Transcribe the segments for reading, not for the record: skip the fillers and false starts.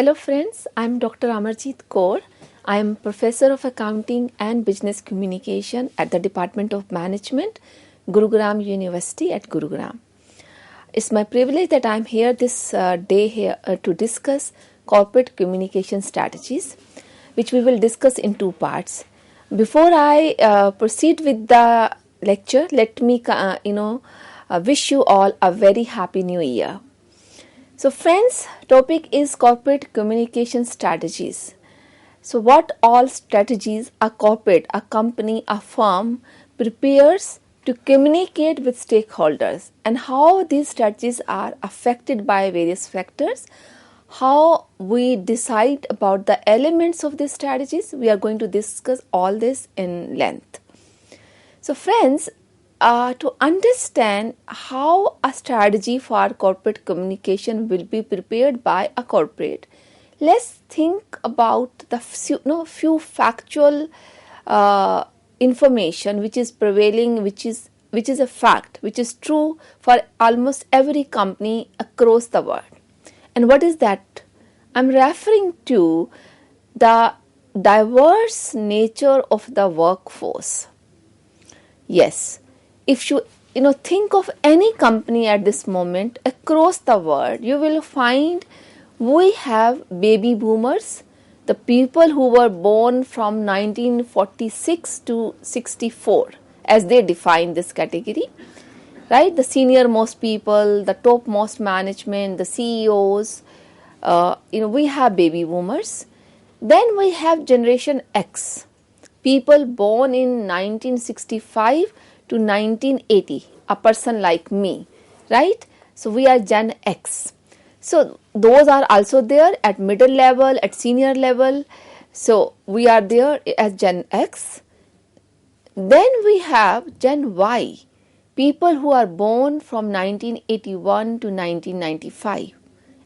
Hello friends, I am Dr. Amarjeet Kaur. I am Professor of Accounting and Business Communication at the Department of Management, Gurugram University at Gurugram. It's my privilege that I am here this day here to discuss corporate communication strategies, which we will discuss in two parts. Before I proceed with the lecture, let me wish you all a very happy new year. So friends, topic is corporate communication strategies. So what all strategies a corporate, a company, a firm prepares to communicate with stakeholders, and how these strategies are affected by various factors, how we decide about the elements of these strategies. We are going to discuss all this in length. So friends, to understand how a strategy for corporate communication will be prepared by a corporate, let's think about the few factual information which is prevailing, which is a fact, which is true for almost every company across the world. And what is that? I'm referring to the diverse nature of the workforce. Yes. If you think of any company at this moment across the world, you will find we have baby boomers, the people who were born from 1946 to 64, as they define this category, right? The senior most people, the top most management, the CEOs, we have baby boomers. Then we have Generation X, people born in 1965 to 1980, a person like me, right? So we are Gen X. So those are also there at middle level, at senior level. So we are there as Gen X. Then we have Gen Y, people who are born from 1981 to 1995.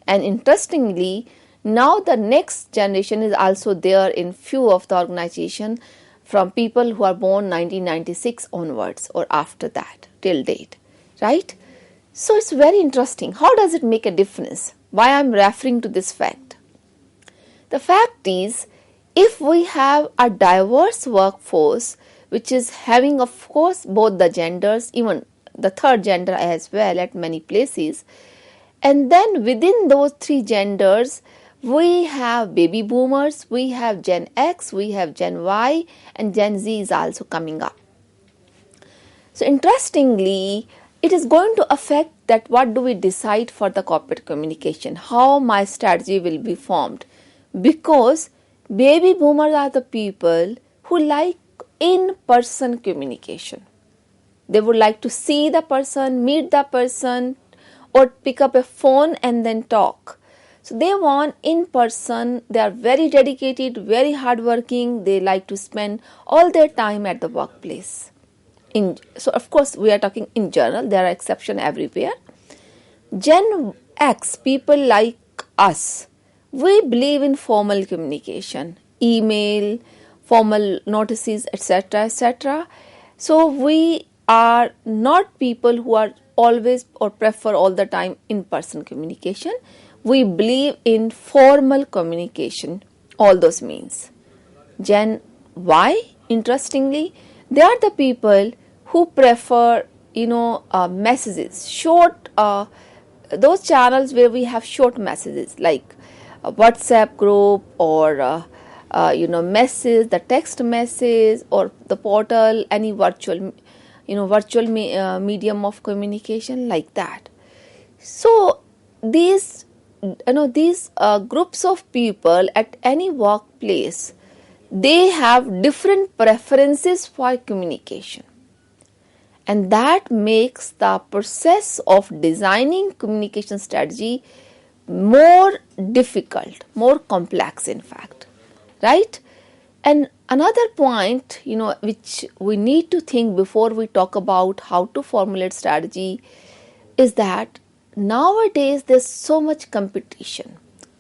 And interestingly, now the next generation is also there in few of the organization, from people who are born 1996 onwards or after that, till date, right? So it's very interesting. How does it make a difference? Why I'm referring to this fact? The fact is, if we have a diverse workforce, which is having, of course, both the genders, even the third gender as well at many places, and then within those three genders, we have baby boomers, we have Gen X, we have Gen Y, and Gen Z is also coming up. So interestingly, it is going to affect that what do we decide for the corporate communication, how my strategy will be formed. Because baby boomers are the people who like in-person communication. They would like to see the person, meet the person, or pick up a phone and then talk. So they want in person, they are very dedicated, very hardworking, they like to spend all their time at the workplace. So of course we are talking in general, there are exceptions everywhere. Gen X, people like us, we believe in formal communication, email, formal notices, etc., etc. So we are not people who are always or prefer all the time in-person communication. We believe in formal communication, all those means. Gen Y, interestingly, they are the people who prefer, messages, short, those channels where we have short messages like a WhatsApp group or, message, the text message or the portal, any virtual medium of communication like that. So these groups of people at any workplace, they have different preferences for communication, and that makes the process of designing communication strategy more difficult, more complex in fact, right? And another point, which we need to think before we talk about how to formulate strategy is that nowadays there's so much competition.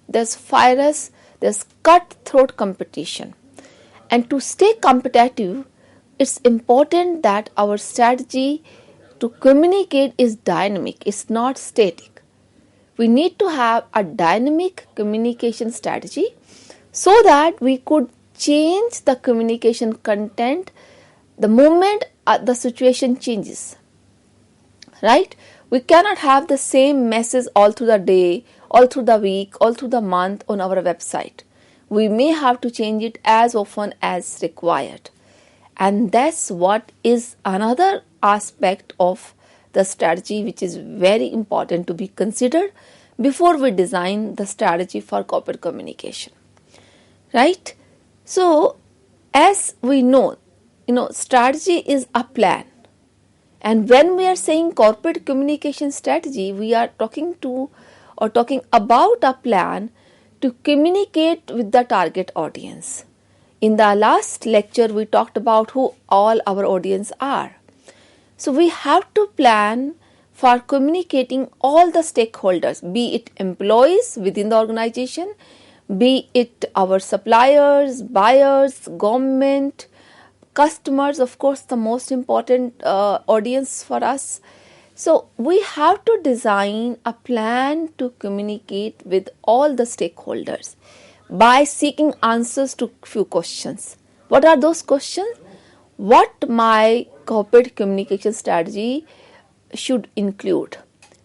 There's fierce, there's cutthroat competition. And to stay competitive, it's important that our strategy to communicate is dynamic, it's not static. We need to have a dynamic communication strategy so that we could change the communication content the moment the situation changes. Right? We cannot have the same message all through the day, all through the week, all through the month on our website. We may have to change it as often as required. And that's what is another aspect of the strategy which is very important to be considered before we design the strategy for corporate communication. Right? So, as we know, strategy is a plan. And when we are saying corporate communication strategy, we are talking about a plan to communicate with the target audience. In the last lecture, we talked about who all our audience are. So we have to plan for communicating all the stakeholders, be it employees within the organization, be it our suppliers, buyers, government, customers, of course, the most important audience for us. So we have to design a plan to communicate with all the stakeholders by seeking answers to few questions. What are those questions? What my corporate communication strategy should include,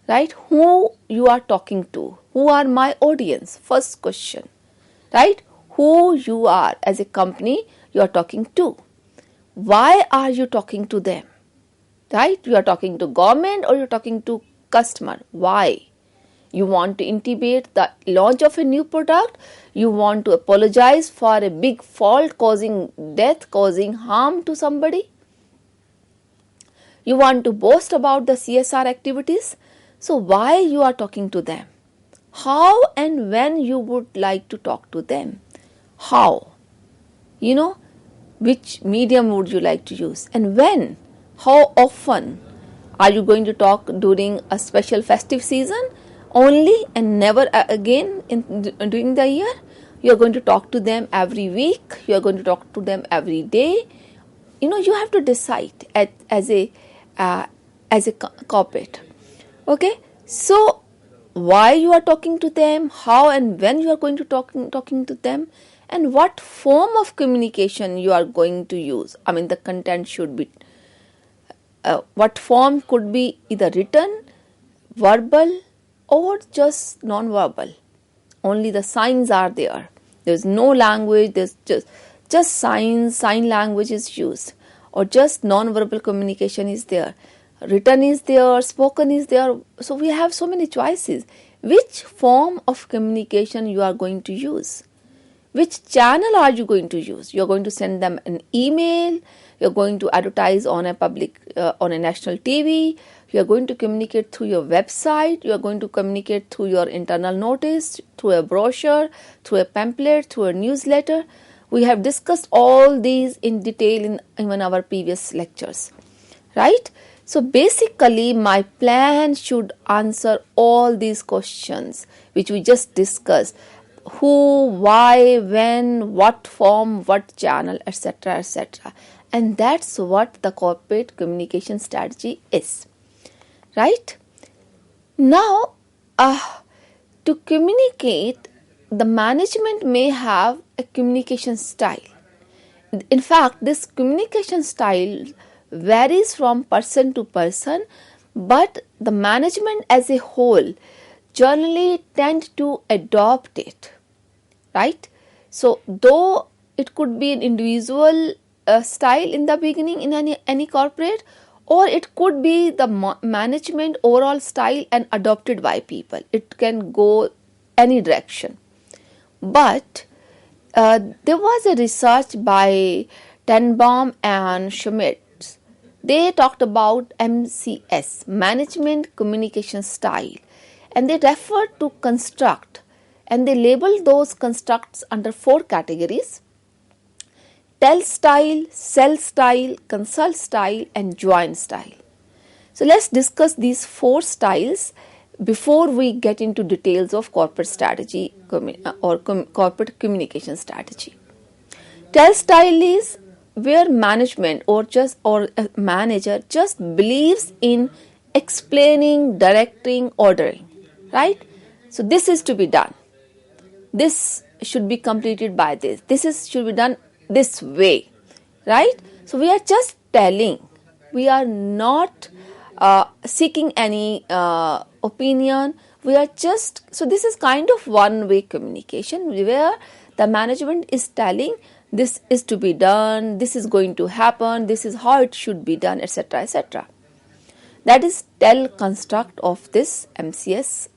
right? Who you are talking to? Who are my audience? First question, right? Who you are as a company you are talking to. Why are you talking to them? Right? You are talking to government or you are talking to customer. Why? You want to intimate the launch of a new product. You want to apologize for a big fault causing death, causing harm to somebody. You want to boast about the CSR activities. So why you are talking to them? How and when you would like to talk to them? How? Which medium would you like to use? And when? How often? Are you going to talk during a special festive season only and never again during the year? You are going to talk to them every week. You are going to talk to them every day. You have to decide as a corporate. Okay, so why you are talking to them, how and when you are going to talking to them, and what form of communication you are going to use. I mean, the content should be what form could be either written, verbal, or just non-verbal. Only the signs are there. There's no language. There's just sign language is used, or just non-verbal communication is there. Written is there, spoken is there. So we have so many choices. Which form of communication you are going to use? Which channel are you going to use? You are going to send them an email. You are going to advertise on a national TV. You are going to communicate through your website. You are going to communicate through your internal notice, through a brochure, through a pamphlet, through a newsletter. We have discussed all these in detail in even our previous lectures, right? So basically, my plan should answer all these questions which we just discussed. Who, why, when, what form, what channel, etc., etc. And that's what the corporate communication strategy is. Right? Now, to communicate, the management may have a communication style. In fact, this communication style varies from person to person, but the management as a whole generally tend to adopt it, right? So though it could be an individual style in the beginning in any corporate, or it could be the management overall style and adopted by people. It can go any direction. But there was a research by Tenbaum and Schmidt. They talked about MCS, Management Communication Style, and they referred to construct, and they labeled those constructs under 4 categories: tell style, sell style, consult style, and join style. So let's discuss these 4 styles before we get into details of corporate strategy or corporate communication strategy. Tell style is where management or a manager just believes in explaining, directing, ordering, right? So this is to be done. This should be completed by this. Should be done this way, right? So we are just telling. We are not seeking any opinion. We are just, so this is kind of one-way communication where the management is telling this is to be done, this is going to happen, this is how it should be done, etc., etc. That is tell construct of this MCS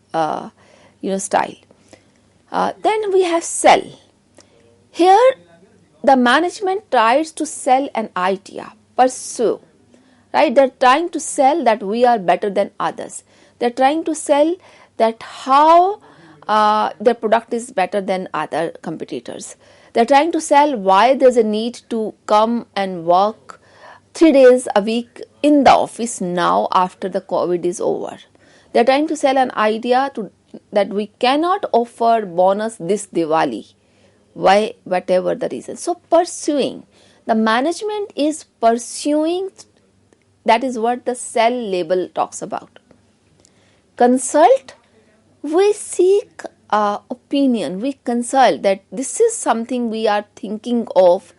style. Then we have sell. Here the management tries to sell an idea, pursue, right? They're trying to sell that we are better than others. They're trying to sell that how their product is better than other competitors. They're trying to sell why there's a need to come and work 3 days a week in the office now after the COVID is over. They're trying to sell an idea that we cannot offer bonus this Diwali, why, whatever the reason. So pursuing, the management is pursuing, that is what the sell label talks about. Consult, we seek opinion, we consult that this is something we are thinking of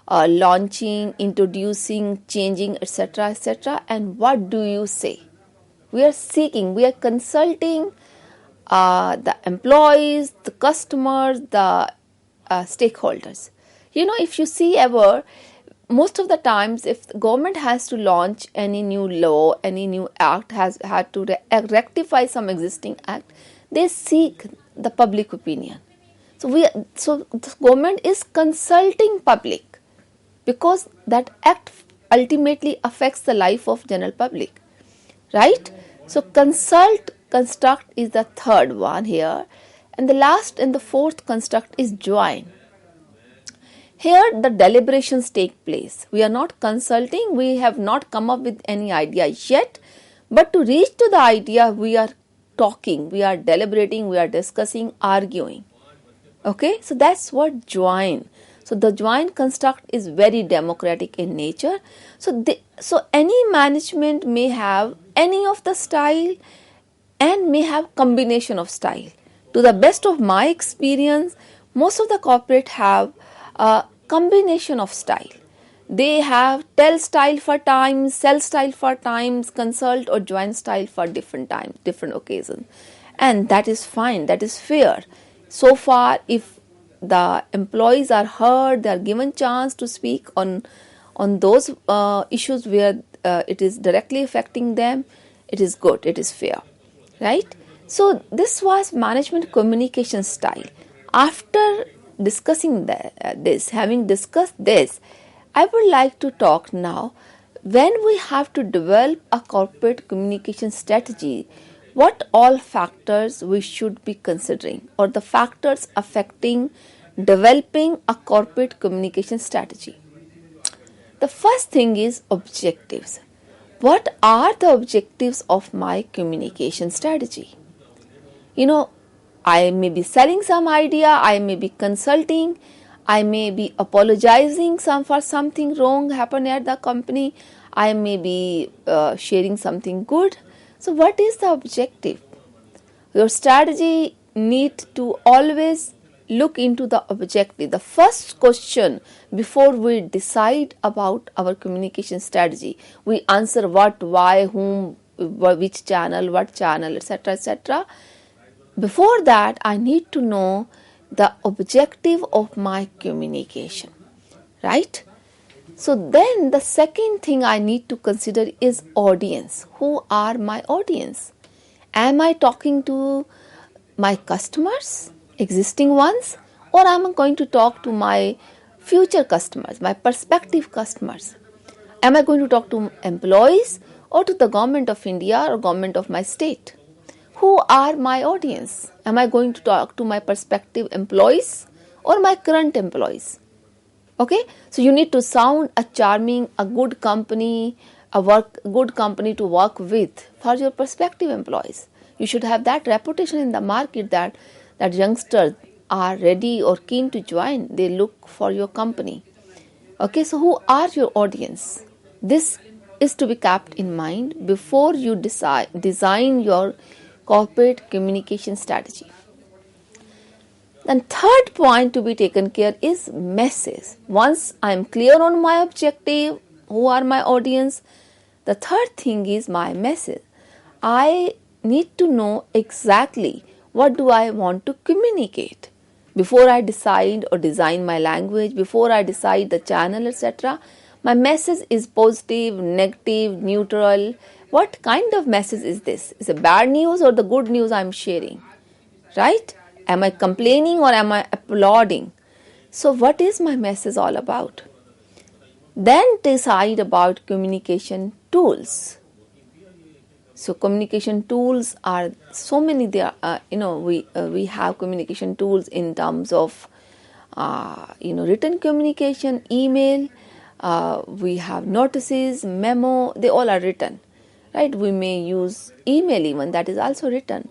launching, introducing, changing, etc., etc. And what do you say? We are seeking, we are consulting the employees, the customers, the stakeholders. If you see ever, most of the times if the government has to launch any new law, any new act, has had to rectify some existing act, they seek the public opinion. So the government is consulting public because that act ultimately affects the life of general public, right? So consult, construct is the third one here, and the last and the fourth construct is join. Here the deliberations take place. We are not consulting, we have not come up with any idea yet, but to reach to the idea we are talking, we are deliberating, we are discussing, arguing. Okay, so that's what join. So the join construct is very democratic in nature. So any management may have any of the style and may have combination of style. To the best of my experience, most of the corporate have a combination of style. They have tell style for times, sell style for times, consult or join style for different times, different occasions. And that is fine, that is fair. So far, if the employees are heard, they are given chance to speak on those issues where it is directly affecting them, it is good, it is fair, right? So this was management communication style. After discussing having discussed this, I would like to talk now, when we have to develop a corporate communication strategy, what all factors we should be considering, or the factors affecting developing a corporate communication strategy. The first thing is objectives. What are the objectives of my communication strategy? I may be selling some idea, I may be consulting, I may be apologizing for something wrong happened at the company, I may be sharing something good. So what is the objective? Your strategy needs to always look into the objective. The first question before we decide about our communication strategy, we answer what, why, whom, which channel, what channel, etc., etc. Before that, I need to know the objective of my communication, right? So then the second thing I need to consider is audience. Who are my audience? Am I talking to my customers, existing ones, or am I going to talk to my future customers, my prospective customers? Am I going to talk to employees or to the government of India or government of my state? Who are my audience? Am I going to talk to my prospective employees or my current employees? Okay, so you need to sound a charming, a good company, good company to work with for your prospective employees. You should have that reputation in the market that youngsters are ready or keen to join. They look for your company. Okay, so who are your audience? This is to be kept in mind before you design your corporate communication strategy. Then third point to be taken care is message. Once I am clear on my objective, who are my audience, the third thing is my message. I need to know exactly what do I want to communicate. Before I decide or design my language, before I decide the channel, etc., my message is positive, negative, neutral. What kind of message is this? Is it bad news or the good news I am sharing? Right? Am I complaining or am I applauding? So what is my message all about? Then decide about communication tools. So communication tools are so many. There, we have communication tools in terms of, written communication, email. We have notices, memo. They all are written, right? We may use email even, that is also written.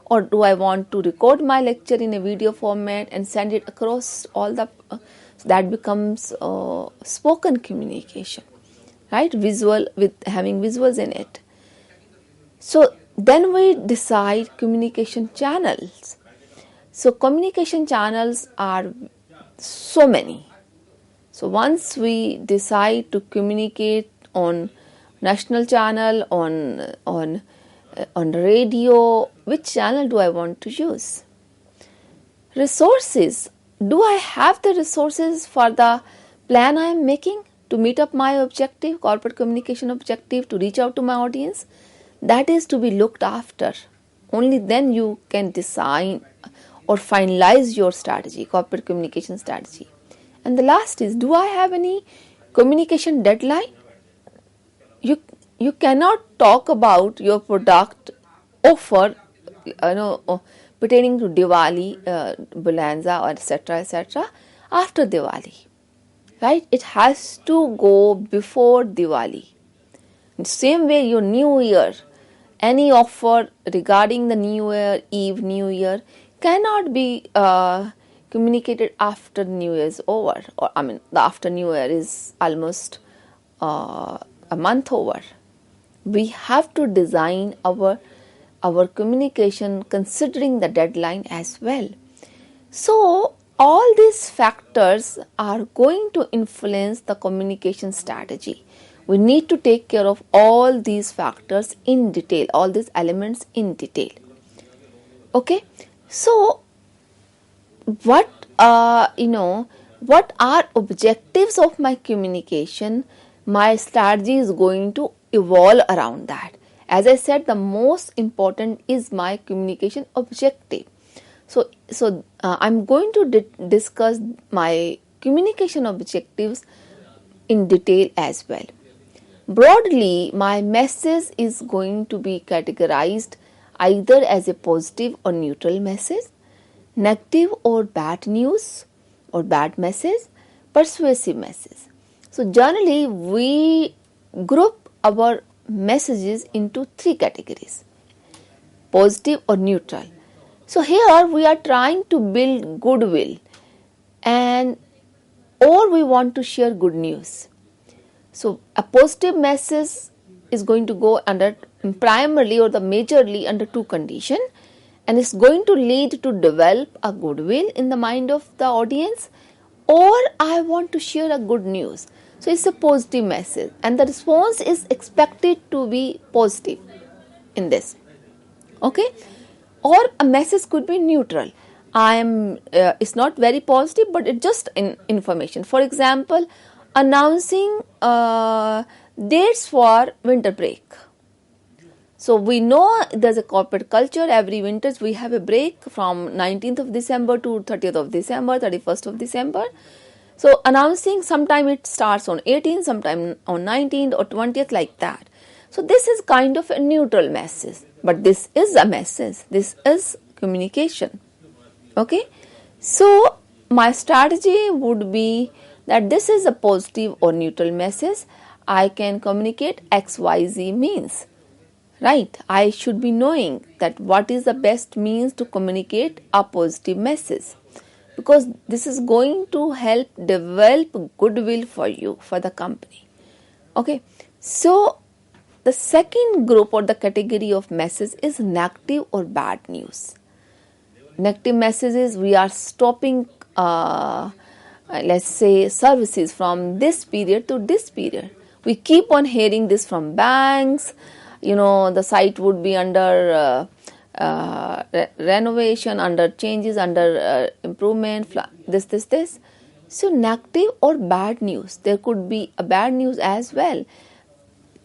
Or do I want to record my lecture in a video format and send it across all the? So that becomes spoken communication, right? Visual, with having visuals in it. So then we decide communication channels. So communication channels are so many. So once we decide to communicate on national channel, on radio, which channel do I want to use? Resources. Do I have the resources for the plan I am making to meet up my objective, corporate communication objective, to reach out to my audience? That is to be looked after. Only then you can design or finalize your strategy, corporate communication strategy. And the last is, do I have any communication deadline? You cannot talk about your product offer, pertaining to Diwali, Bonanza, or etc. after Diwali, right? It has to go before Diwali. In the same way, your New Year, any offer regarding the New Year Eve, New Year, cannot be communicated after New Year is over. Or the after New Year is almost a month over. We have to design our communication considering the deadline as well. So all these factors are going to influence the communication strategy. We need to take care of all these factors in detail, all these elements in detail. Okay, so what are objectives of my communication? My strategy is going to evolve around that. As I said, the most important is my communication objective. So I'm going to discuss my communication objectives in detail as well. Broadly, my message is going to be categorized either as a positive or neutral message, negative or bad news or bad message, persuasive message. So generally, we group our messages into three categories: positive or neutral. So here we are trying to build goodwill, or we want to share good news. So a positive message is going to go under primarily or the majorly under two conditions, and it's going to lead to develop a goodwill in the mind of the audience, or I want to share a good news. So it's a positive message and the response is expected to be positive in this. Okay, or a message could be neutral. It's not very positive, but it's just information. For example, announcing dates for winter break. So we know there's a corporate culture. Every winter we have a break from 19th of December to 30th of December, 31st of December. So announcing, sometime it starts on 18th, sometime on 19th or 20th, like that. So this is kind of a neutral message, but this is a message. This is communication. Okay. So my strategy would be that this is a positive or neutral message. I can communicate XYZ means. Right, I should be knowing that what is the best means to communicate a positive message, because this is going to help develop goodwill for you, for the company. Okay, so the second group or the category of message is negative or bad news. Negative messages, we are stopping, let's say, services from this period to this period. We keep on hearing this from banks. The site would be under renovation, under changes, under improvement, this. So negative or bad news. There could be a bad news as well.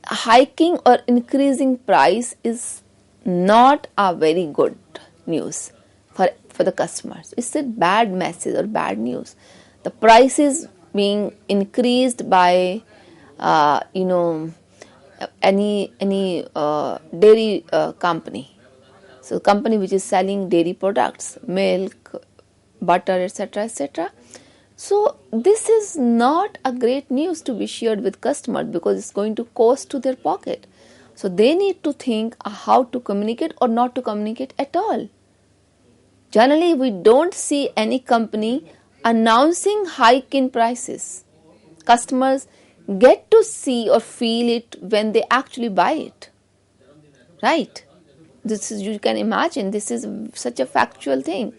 Hiking or increasing price is not a very good news for the customers. It's a bad message or bad news. The price is being increased by any dairy company. So company which is selling dairy products, milk, butter, etc. So this is not a great news to be shared with customers because it's going to cost to their pocket. So they need to think how to communicate or not to communicate at all. Generally, we don't see any company announcing hike in prices. Customers get to see or feel it when they actually buy it. Right? You can imagine, this is such a factual thing.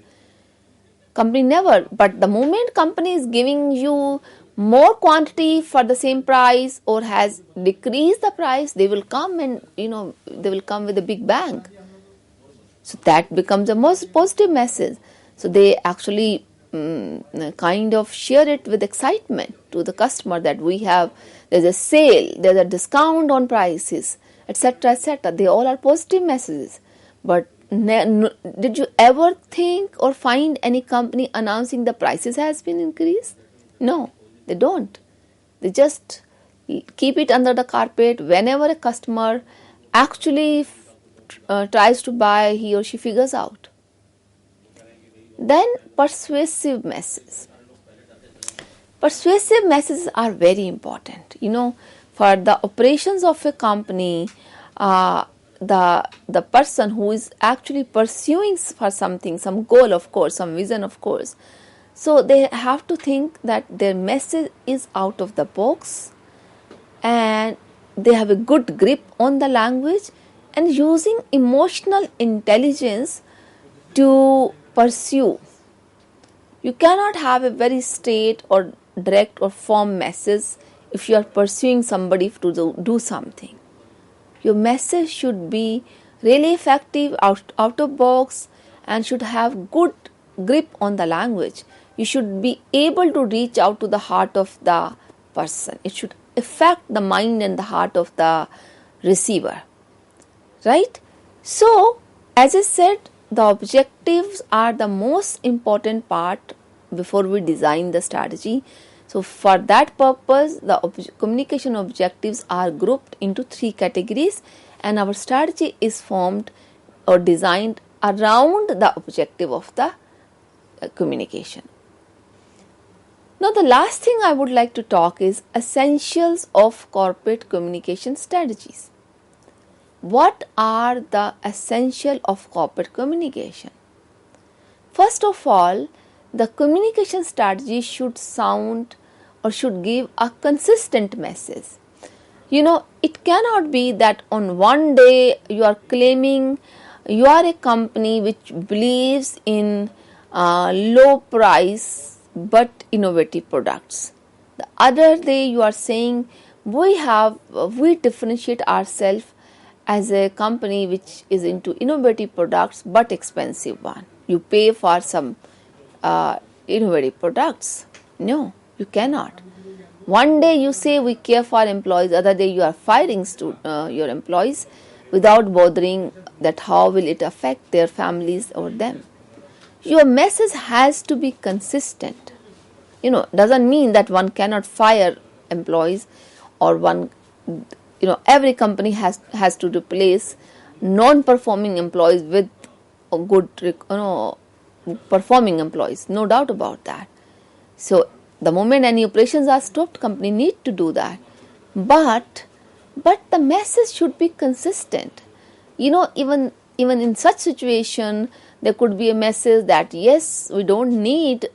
Company never, but the moment company is giving you more quantity for the same price or has decreased the price, they will come and they will come with a big bang. So that becomes a most positive message. So they actually kind of share it with excitement to the customer that there's a sale, there's a discount on prices, etc. They all are positive messages. But did you ever think or find any company announcing the prices has been increased? No, they don't. They just keep it under the carpet. Whenever a customer actually tries to buy, he or she figures out. Then persuasive messages. Persuasive messages are very important. For the operations of a company, the person who is actually pursuing for something, some goal, of course, some vision, of course. So they have to think that their message is out of the box and they have a good grip on the language and using emotional intelligence to pursue. You cannot have a very straight or direct or firm message if you are pursuing somebody to do something. Your message should be really effective, out of box, and should have good grip on the language. You should be able to reach out to the heart of the person. It should affect the mind and the heart of the receiver. Right? So, as I said, the objectives are the most important part before we design the strategy. So for that purpose, the communication objectives are grouped into 3 categories and our strategy is formed or designed around the objective of the communication. Now the last thing I would like to talk is essentials of corporate communication strategies. What are the essentials of corporate communication? First of all, the communication strategy should sound or should give a consistent message. It cannot be that on one day you are claiming you are a company which believes in low price but innovative products. The other day you are saying we differentiate ourselves as a company which is into innovative products but expensive one. You pay for some innovative products. No, you cannot. One day you say we care for employees, other day you are firing your employees without bothering that how will it affect their families or them. Your message has to be consistent. Doesn't mean that one cannot fire employees or every company has to replace non-performing employees with good performing employees, no doubt about that. So the moment any operations are stopped, company need to do that. But the message should be consistent. Even in such situation, there could be a message that yes, we don't need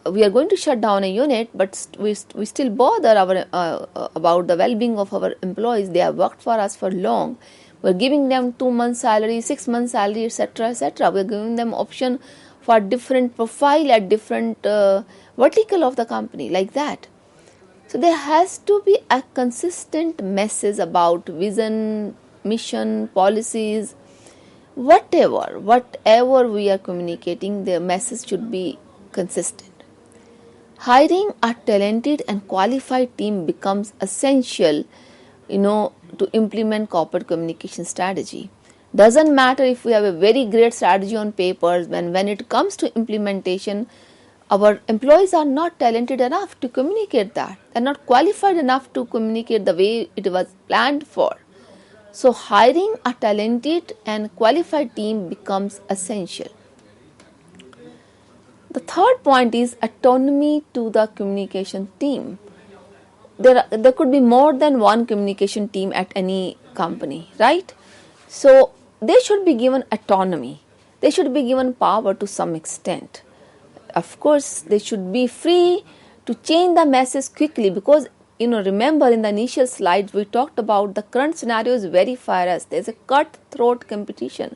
we are going to shut down a unit, but we still bother about the well-being of our employees. They have worked for us for long. We're giving them 2 months salary, 6 months salary, etc., etc. We're giving them option for different profile at different vertical of the company, like that. So there has to be a consistent message about vision, mission, policies, whatever we are communicating. The message should be consistent. Hiring a talented and qualified team becomes essential, to implement corporate communication strategy. Doesn't matter if we have a very great strategy on papers, when it comes to implementation, our employees are not talented enough to communicate that. They're not qualified enough to communicate the way it was planned for. So hiring a talented and qualified team becomes essential. The third point is autonomy to the communication team. There could be more than one communication team at any company, right? So they should be given autonomy. They should be given power to some extent. Of course, they should be free to change the message quickly, because remember in the initial slides we talked about the current scenario is very fierce. There's a cutthroat competition.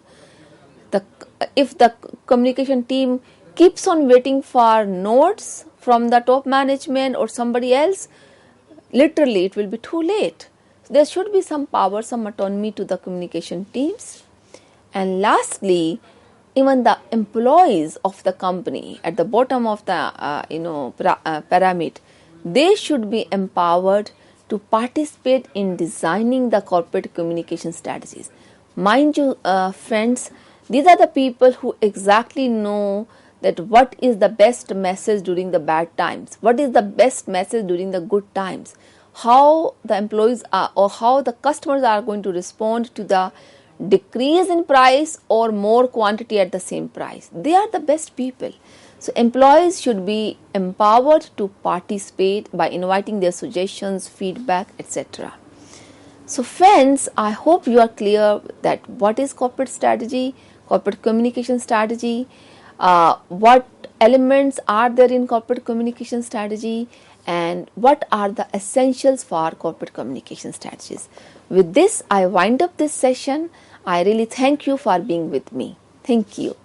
If the communication team keeps on waiting for notes from the top management or somebody else, literally it will be too late. There should be some power, some autonomy to the communication teams. And lastly, even the employees of the company at the bottom of the pyramid, they should be empowered to participate in designing the corporate communication strategies. Mind you, friends, these are the people who exactly know that what is the best message during the bad times, what is the best message during the good times, how the employees are or how the customers are going to respond to the decrease in price or more quantity at the same price. They are the best people. So employees should be empowered to participate by inviting their suggestions, feedback, etc. So friends, I hope you are clear that what is corporate strategy, corporate communication strategy, what elements are there in corporate communication strategy, and what are the essentials for corporate communication strategies. With this, I wind up this session. I really thank you for being with me. Thank you.